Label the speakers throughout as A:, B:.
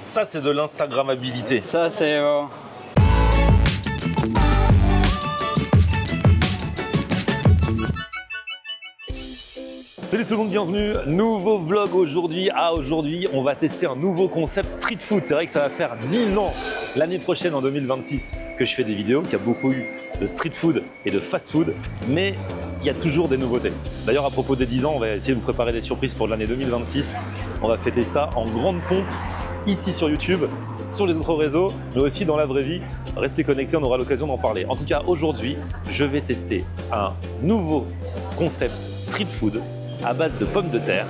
A: Ça, c'est de l'Instagrammabilité.
B: Ça, c'est bon.
A: Salut tout le monde, bienvenue. Nouveau vlog aujourd'hui. Aujourd'hui, on va tester un nouveau concept street food. C'est vrai que ça va faire 10 ans l'année prochaine, en 2026, que je fais des vidéos, qu'il y a beaucoup eu de street food et de fast food, mais il y a toujours des nouveautés. D'ailleurs, à propos des 10 ans, on va essayer de vous préparer des surprises pour l'année 2026. On va fêter ça en grande pompe, ici sur YouTube, sur les autres réseaux, mais aussi dans la vraie vie. Restez connectés, on aura l'occasion d'en parler. En tout cas, aujourd'hui, je vais tester un nouveau concept street food à base de pommes de terre.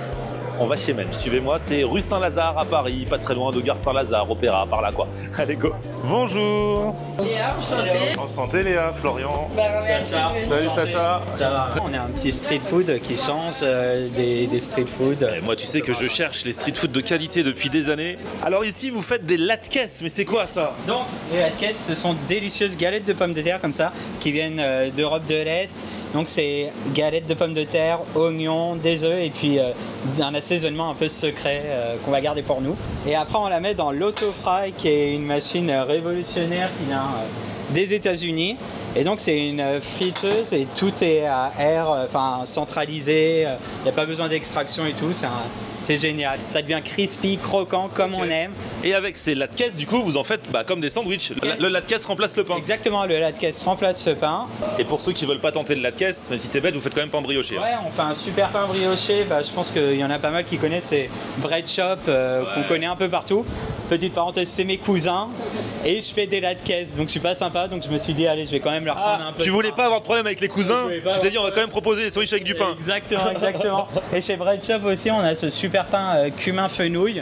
A: On va chez Mensch, suivez-moi, c'est rue Saint-Lazare à Paris, pas très loin de gare Saint-Lazare, Opéra, par là quoi. Allez go. Bonjour.
C: Léa, enchantée.
A: Enchanté Léa, Florian.
C: Merci.
A: Salut Sacha.
B: On est un petit street food qui change des street food.
A: Et moi tu sais que je cherche les street food de qualité depuis des années. Alors ici vous faites des latkes, mais c'est quoi ça?
B: Donc les latkes, ce sont délicieuses galettes de pommes de terre comme ça, qui viennent d'Europe de l'Est. Donc c'est galettes de pommes de terre, oignons, des œufs et puis un assaisonnement un peu secret qu'on va garder pour nous. Et après on la met dans l'Autofry qui est une machine révolutionnaire qui vient des États-Unis. Et donc c'est une friteuse et tout est à air, centralisé, il n'y a pas besoin d'extraction et tout, c'est génial. Ça devient crispy, croquant comme on aime.
A: Et avec ces latkes, du coup, vous en faites comme des sandwichs. Le latkes remplace le pain.
B: Exactement, le latkes remplace le pain.
A: Et pour ceux qui veulent pas tenter le latkes, même si c'est bête, vous faites quand même pain brioché.
B: Ouais, on fait un super pain brioché. Je pense qu'il y en a pas mal qui connaissent, c'est Bread Shop, qu'on connaît un peu partout. Petite parenthèse, c'est mes cousins. Et je fais des latkes, donc je suis pas sympa, donc je me suis dit, allez, je vais quand même leur prendre un peu.
A: Tu voulais pas avoir de problème avec les cousins? Tu t'es dit, on va quand même proposer des sandwichs avec du pain.
B: Exactement, exactement. Et chez Bread Shop aussi, on a ce super pain cumin fenouil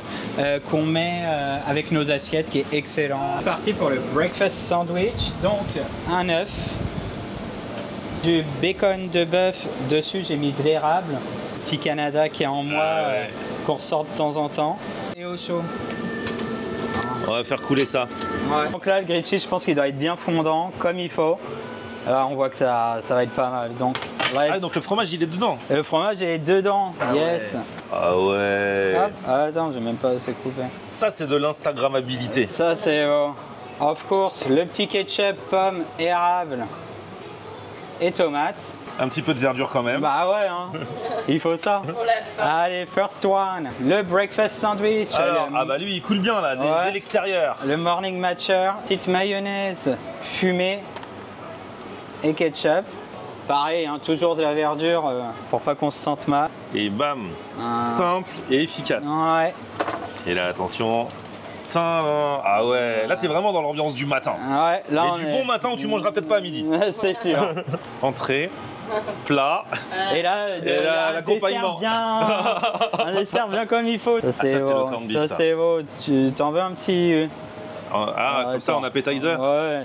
B: qu'on met avec nos assiettes, qui est excellent. Parti pour le breakfast sandwich. Donc, un œuf, du bacon de bœuf, dessus j'ai mis de l'érable, petit Canada qui est en moi, qu'on ressort de temps en temps. Et au chaud.
A: On va faire couler ça.
B: Ouais. Donc là, le grilled cheese, je pense qu'il doit être bien fondant, comme il faut. Alors, on voit que ça va être pas mal. Donc,
A: donc le fromage, il est dedans.
B: Et le fromage est dedans, yes.
A: Ouais. Ah ouais.
B: Hop. Ah, attends, j'ai même pas assez coupé.
A: Ça, c'est de l'Instagrammabilité.
B: Ça, c'est of course, le petit ketchup, pomme, érable et tomate.
A: Un petit peu de verdure quand même.
B: Bah ouais, hein. Il faut ça.
C: Pour la fin.
B: Allez, first one. Le breakfast sandwich.
A: Alors, lui, il coule bien là, dès l'extérieur.
B: Le morning matcher. Petite mayonnaise fumée et ketchup. Pareil, hein, toujours de la verdure pour pas qu'on se sente mal.
A: Et bam, simple et efficace.
B: Ouais.
A: Et là, attention. Ah ouais, là t'es vraiment dans l'ambiance du matin.
B: Ouais, là
A: mais bon matin où tu mangeras peut-être pas à midi.
B: C'est sûr.
A: Entrée, plat.
B: Et là,
A: l'accompagnement.
B: Un dessert bien comme il faut. Ça,
A: c'est le corned beef.
B: Ça, c'est beau. Tu t'en veux un petit.
A: Comme ça en appetizer.
B: Ouais.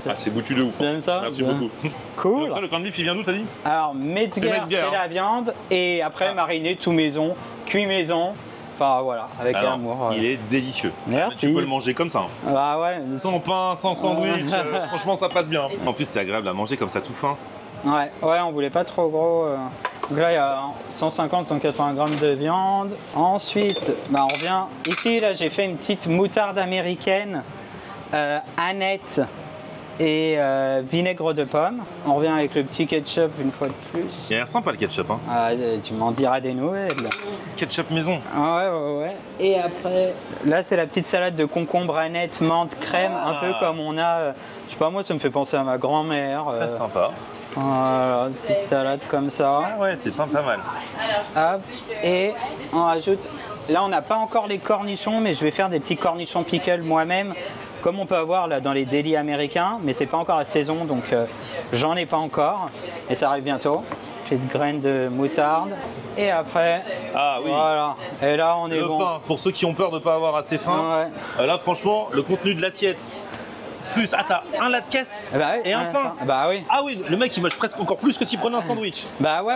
A: Ah, c'est boutu de ouf.
B: T'aimes ça?
A: Merci beaucoup.
B: Cool.
A: Donc ça, le corned beef, il vient d'où, t'as dit?
B: Alors, Metzger, c'est la viande. Et après, mariné tout maison, cuit maison. Enfin, voilà, avec amour.
A: Il est délicieux.
B: Merci.
A: Tu peux le manger comme ça. Hein.
B: Bah ouais.
A: Sans pain, sans sandwich. Franchement, ça passe bien. En plus, c'est agréable à manger comme ça tout fin.
B: Ouais, on voulait pas trop gros. Donc là, il y a 150-180 grammes de viande. Ensuite, on revient. Ici, là, j'ai fait une petite moutarde américaine, Annette et vinaigre de pomme. On revient avec le petit ketchup une fois de plus.
A: Il a l'air sympa le ketchup. Hein.
B: Ah, tu m'en diras des nouvelles.
A: Ketchup maison.
B: Ouais. Et après, là, c'est la petite salade de concombre, Annette, menthe, crème, un peu comme on a. Je sais pas, moi, ça me fait penser à ma grand-mère.
A: Très sympa.
B: Voilà, une petite salade comme ça.
A: Ah ouais, c'est pas mal.
B: Hop. Et on rajoute. Là, on n'a pas encore les cornichons, mais je vais faire des petits cornichons pickles moi-même, comme on peut avoir là dans les délis américains, mais c'est pas encore la saison, donc j'en ai pas encore. Et ça arrive bientôt. Petite graine de moutarde. Et après, voilà. Et là, on est bon.
A: Le pain, pour ceux qui ont peur de ne pas avoir assez faim. Ouais. Là, franchement, le contenu de l'assiette, plus. Ah, t'as un latkes
B: Bah ouais,
A: et un pain.
B: Bah oui.
A: Ah oui, le mec il mange presque encore plus que s'il prenait un sandwich.
B: Bah ouais,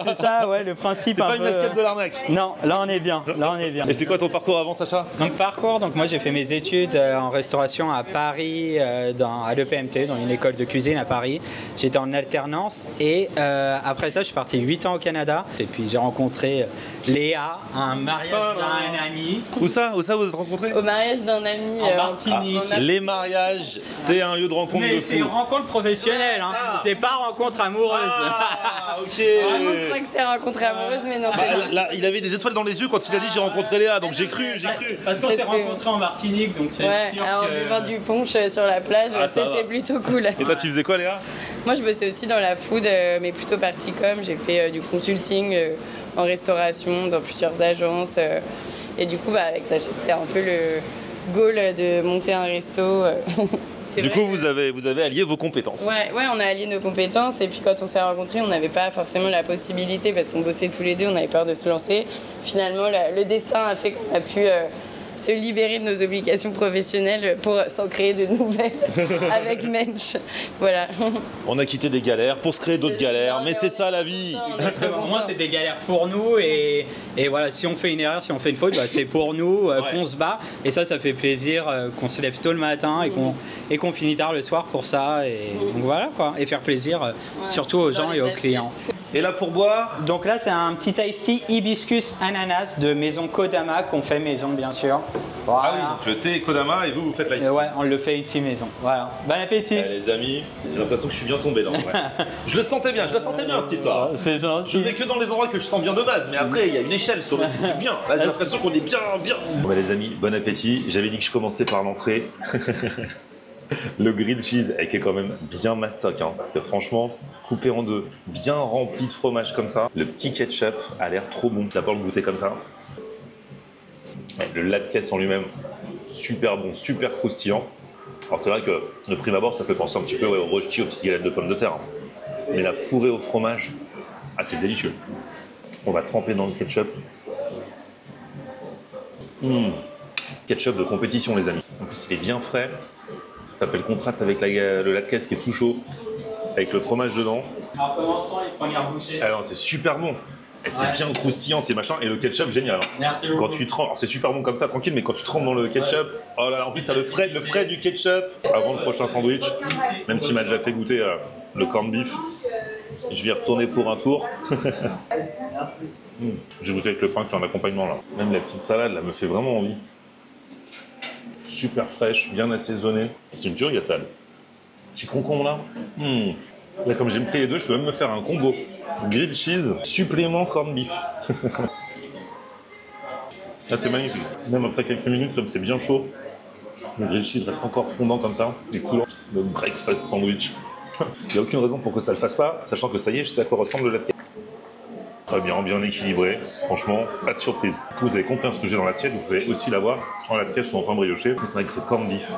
B: c'est ça, ouais, le principe.
A: C'est pas une assiette de l'arnaque.
B: Non, là on est bien, là on est bien.
A: Et c'est quoi ton parcours avant, Sacha?
B: Donc parcours, donc moi j'ai fait mes études en restauration à Paris, à l'EPMT, dans une école de cuisine à Paris. J'étais en alternance et après ça je suis parti 8 ans au Canada. Et puis j'ai rencontré Léa, un mariage d'un ami.
A: Où ça vous êtes rencontrés?
C: Au mariage d'un ami
B: En Martinique.
A: Les mariages, c'est un lieu de rencontre
B: Mais
A: de
B: c'est une
A: fou.
B: rencontre professionnelle, hein. C'est pas rencontre amoureuse.
A: Ah, ok.
C: Vraiment, je crois que c'est rencontre amoureuse, mais non, c'est
A: Là, il avait des étoiles dans les yeux quand il a dit j'ai rencontré Léa, donc j'ai cru.
B: Parce qu'on s'est rencontrés en Martinique, donc c'est
C: ouais,
B: sûr
C: en
B: que...
C: buvant du punch sur la plage,
A: Ah, ça
C: c'était
A: va.
C: plutôt cool.
A: Et toi, tu faisais quoi, Léa?
C: Moi, je bossais aussi dans la food, mais plutôt partie com. J'ai fait du consulting en restauration dans plusieurs agences. Et du coup, bah, avec ça, c'était un peu le goal de monter un resto.
A: Du coup, vous avez allié vos compétences.
C: Ouais, on a allié nos compétences et puis quand on s'est rencontrés, on n'avait pas forcément la possibilité parce qu'on bossait tous les deux, on avait peur de se lancer. Finalement, le destin a fait qu'on a pu se libérer de nos obligations professionnelles pour s'en créer de nouvelles avec Mensch. Voilà.
A: On a quitté des galères pour se créer d'autres galères, mais c'est ça la vie.
B: Exactement. Moi, c'est des galères pour nous et voilà, si on fait une erreur, si on fait une faute, bah, c'est pour nous qu'on se bat et ça fait plaisir qu'on se lève tôt le matin et qu'on finit tard le soir pour ça et donc voilà quoi, et faire plaisir surtout aux gens et aux clients.
A: Et là pour boire?
B: Donc là, c'est un petit iced tea hibiscus ananas de maison Kodama qu'on fait maison bien sûr. Voilà.
A: Ah oui, donc le thé Kodama et vous faites l'ice tea.
B: Ouais, on le fait ici maison. Voilà. Bon appétit.
A: Les amis, j'ai l'impression que je suis bien tombé là. Ouais. Je le sentais bien, je la sentais bien cette histoire.
B: C'est gentil.
A: Je vais que dans les endroits que je sens bien de base, mais après il y a une échelle sur le du bien. Là j'ai l'impression qu'on est bien. Bon bah les amis, bon appétit. J'avais dit que je commençais par l'entrée. Le grilled cheese qui est quand même bien mastoc, hein, parce que franchement, coupé en deux, bien rempli de fromage comme ça. Le petit ketchup a l'air trop bon. D'abord le goûter comme ça. Le latkes en lui-même, super bon, super croustillant. Alors c'est vrai que de prime abord, ça fait penser un petit peu au rôti, aux petites galettes de pommes de terre. Mais la fourrée au fromage, ah c'est délicieux. On va tremper dans le ketchup. Ketchup de compétition les amis. En plus il est bien frais. Ça fait le contraste avec le latkes qui est tout chaud, avec le fromage dedans.
B: En commençant les premières bouchées.
A: Alors c'est super bon. Et c'est bien croustillant, c'est machin. Et le ketchup, génial. Hein.
B: Merci beaucoup.
A: Quand tu trempes, c'est super bon comme ça, tranquille, mais quand tu trempes dans le ketchup, oh là là, en plus t'as le frais du ketchup. Avant le prochain sandwich, même s'il m'a déjà fait goûter le corned beef, je vais y retourner pour un tour. J'ai goûté avec le pain qui est en accompagnement là. Même la petite salade là me fait vraiment envie. Super fraîche, bien assaisonnée. C'est une tuerie la salade. Petit concombre là. Là comme j'ai pris les deux, je peux même me faire un combo. Grilled cheese, supplément corned beef. Là c'est magnifique. Même après quelques minutes, comme c'est bien chaud, le grilled cheese reste encore fondant comme ça. C'est cool. Le breakfast sandwich. Il n'y a aucune raison pour que ça le fasse pas, sachant que ça y est, je sais à quoi ressemble le latkes. Très bien, bien équilibré. Franchement, pas de surprise. Du coup, vous avez compris ce que j'ai dans l'assiette, vous pouvez aussi l'avoir en latkes ou en pain brioché. Mais c'est vrai que ce corned beef,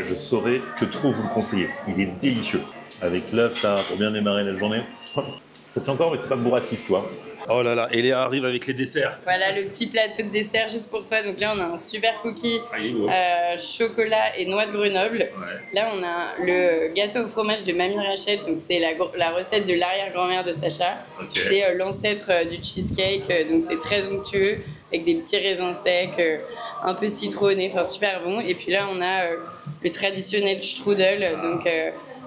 A: je saurais que trop vous le conseiller. Il est délicieux. Avec l'œuf là, pour bien démarrer la journée. Ça tient encore, mais c'est pas bourratif, tu vois. Oh là là, et Léa arrive avec les desserts.
C: Voilà le petit plateau de dessert juste pour toi. Donc là, on a un super cookie chocolat et noix de Grenoble.
A: Ouais.
C: Là, on a le gâteau au fromage de Mamie Rachel. Donc c'est la recette de l'arrière-grand-mère de Sacha.
A: Okay.
C: C'est l'ancêtre du cheesecake. Donc c'est très onctueux avec des petits raisins secs, un peu citronnés, enfin super bon. Et puis là, on a le traditionnel strudel. Donc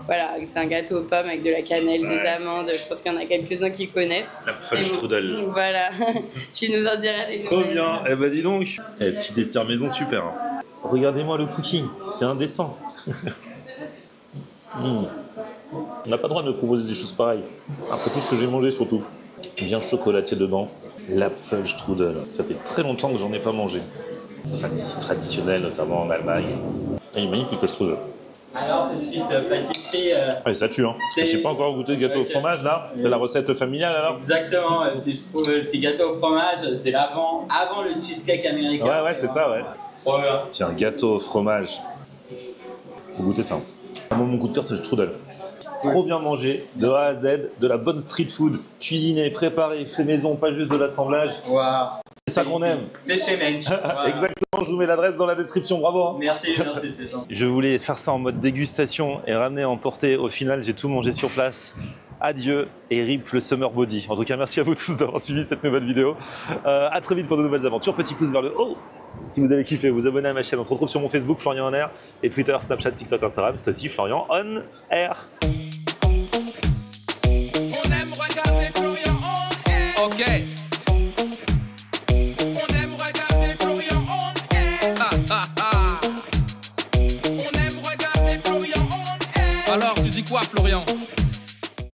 C: voilà, c'est un gâteau aux pommes avec de la cannelle, des amandes. Je pense qu'il y en a quelques-uns qui connaissent.
A: La fudge strudel.
C: Voilà, tu nous en diras des
A: Trop
C: nouvelles.
A: bien, eh bah dis donc. Petit dessert maison super. Hein. Regardez-moi le cookie, c'est indécent. On n'a pas le droit de me proposer des choses pareilles. Après tout ce que j'ai mangé surtout. Bien chocolaté dedans. L'Apfelstrudel. Ça fait très longtemps que j'en ai pas mangé. Traditionnel notamment en Allemagne. Et il est magnifique le strudel.
B: Alors, cette petite pâtisserie.
A: Ouais, ça tue, hein. J'ai pas encore goûté le gâteau au fromage là. C'est la recette familiale alors?
B: Exactement, je trouve le petit gâteau au fromage, c'est avant le cheesecake américain.
A: Ouais, c'est ça, ouais.
B: Trop bien.
A: Tiens, gâteau au fromage. Faut goûter ça. Moi, mon coup de cœur, c'est le strudel. Trop bien mangé, de A à Z, de la bonne street food, cuisinée, préparée, fait maison, pas juste de l'assemblage.
B: Wow.
A: C'est ça qu'on aime.
B: C'est chez Mensch. Voilà.
A: Exactement, je vous mets l'adresse dans la description, bravo. Hein.
B: Merci, c'est gentil.
A: Je voulais faire ça en mode dégustation et ramener, emporter. Au final, j'ai tout mangé sur place. Adieu et rip le summer body. En tout cas, merci à vous tous d'avoir suivi cette nouvelle vidéo. À très vite pour de nouvelles aventures. Petit pouce vers le haut si vous avez kiffé. Vous abonnez à ma chaîne. On se retrouve sur mon Facebook, Florian On Air, et Twitter, Snapchat, TikTok, Instagram. C'est aussi Florian On Air.
D: On aime regarder Florian On Air. Ok. On aime regarder Florian On Air. On aime regarder Florian On Air. Alors, tu dis quoi, Florian?